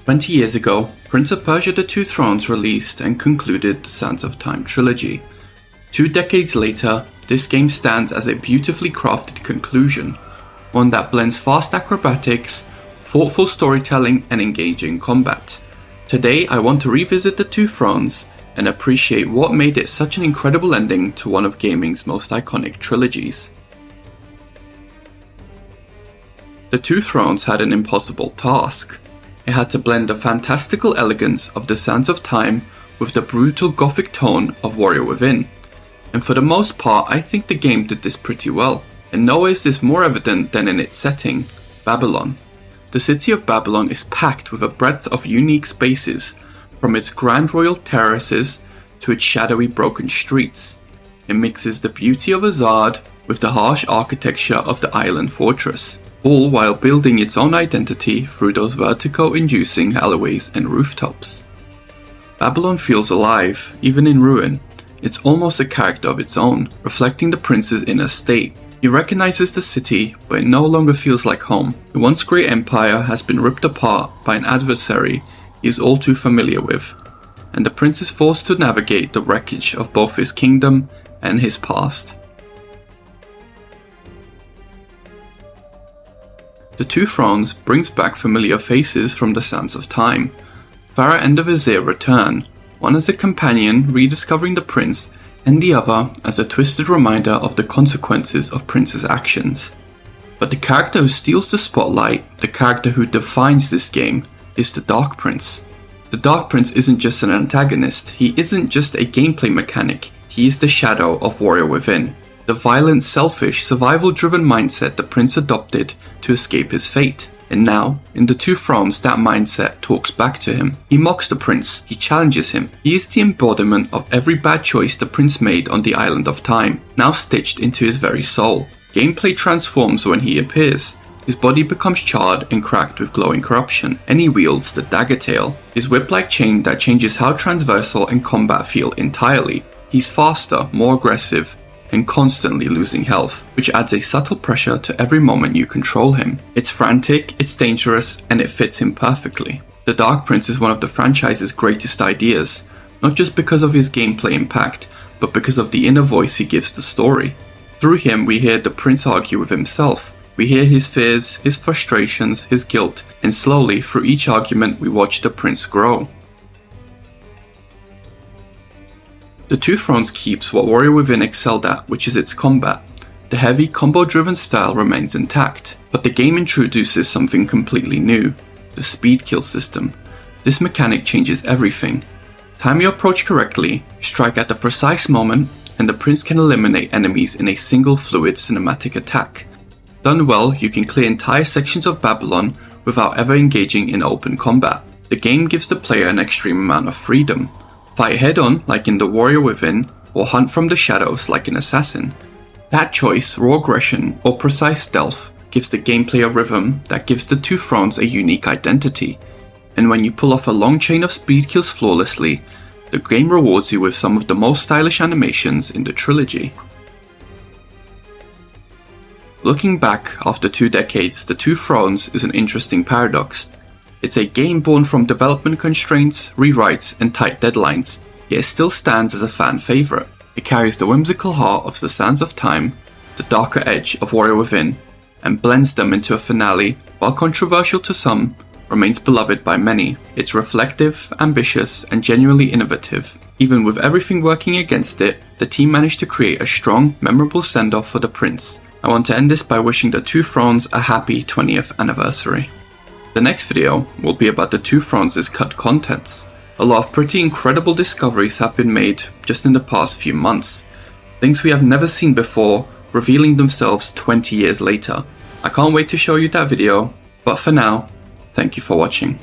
20 years ago, Prince of Persia: The Two Thrones released and concluded the Sands of Time trilogy. 2 decades later, this game stands as a beautifully crafted conclusion, one that blends fast acrobatics, thoughtful storytelling, and engaging combat. Today, I want to revisit The Two Thrones and appreciate what made it such an incredible ending to one of gaming's most iconic trilogies. The Two Thrones had an impossible task. It had to blend the fantastical elegance of the Sands of Time with the brutal gothic tone of Warrior Within. And for the most part, I think the game did this pretty well. And nowhere is this more evident than in its setting, Babylon. The city of Babylon is packed with a breadth of unique spaces, from its grand royal terraces to its shadowy broken streets. It mixes the beauty of Azad with the harsh architecture of the island fortress, all while building its own identity through those vertigo-inducing alleyways and rooftops. Babylon feels alive, even in ruin. It's almost a character of its own, reflecting the prince's inner state. He recognizes the city, but it no longer feels like home. The once great empire has been ripped apart by an adversary he is all too familiar with, and the prince is forced to navigate the wreckage of both his kingdom and his past. The Two Thrones brings back familiar faces from the Sands of Time. Farah and the Vizier return, one as a companion rediscovering the prince, and the other as a twisted reminder of the consequences of Prince's actions. But the character who steals the spotlight, the character who defines this game, is the Dark Prince. The Dark Prince isn't just an antagonist, he isn't just a gameplay mechanic, he is the shadow of Warrior Within. The violent, selfish, survival-driven mindset the prince adopted to escape his fate. And now, in The Two Thrones, that mindset talks back to him. He mocks the prince, he challenges him. He is the embodiment of every bad choice the prince made on the Island of Time, now stitched into his very soul. Gameplay transforms when he appears. His body becomes charred and cracked with glowing corruption, and he wields the dagger tail, his whip-like chain that changes how transversal and combat feel entirely. He's faster, more aggressive, and constantly losing health, which adds a subtle pressure to every moment you control him. It's frantic, it's dangerous, and it fits him perfectly. The Dark Prince is one of the franchise's greatest ideas, not just because of his gameplay impact, but because of the inner voice he gives the story. Through him, we hear the prince argue with himself. We hear his fears, his frustrations, his guilt, and slowly, through each argument, we watch the prince grow. The Two Thrones keeps what Warrior Within excelled at, which is its combat. The heavy, combo-driven style remains intact, but the game introduces something completely new, the speed kill system. This mechanic changes everything. Time your approach correctly, strike at the precise moment, and the prince can eliminate enemies in a single fluid cinematic attack. Done well, you can clear entire sections of Babylon without ever engaging in open combat. The game gives the player an extreme amount of freedom. Fight head-on like in The Warrior Within, or hunt from the shadows like an assassin. That choice, raw aggression, or precise stealth gives the gameplay a rhythm that gives The Two Thrones a unique identity. And when you pull off a long chain of speed kills flawlessly, the game rewards you with some of the most stylish animations in the trilogy. Looking back after 2 decades, The Two Thrones is an interesting paradox. It's a game born from development constraints, rewrites, and tight deadlines, yet it still stands as a fan favorite. It carries the whimsical heart of the Sands of Time, the darker edge of Warrior Within, and blends them into a finale, while controversial to some, remains beloved by many. It's reflective, ambitious, and genuinely innovative. Even with everything working against it, the team managed to create a strong, memorable send-off for the prince. I want to end this by wishing The Two Thrones a happy 20th anniversary. The next video will be about The Two Thrones' cut contents. A lot of pretty incredible discoveries have been made just in the past few months. Things we have never seen before, revealing themselves 20 years later. I can't wait to show you that video, but for now, thank you for watching.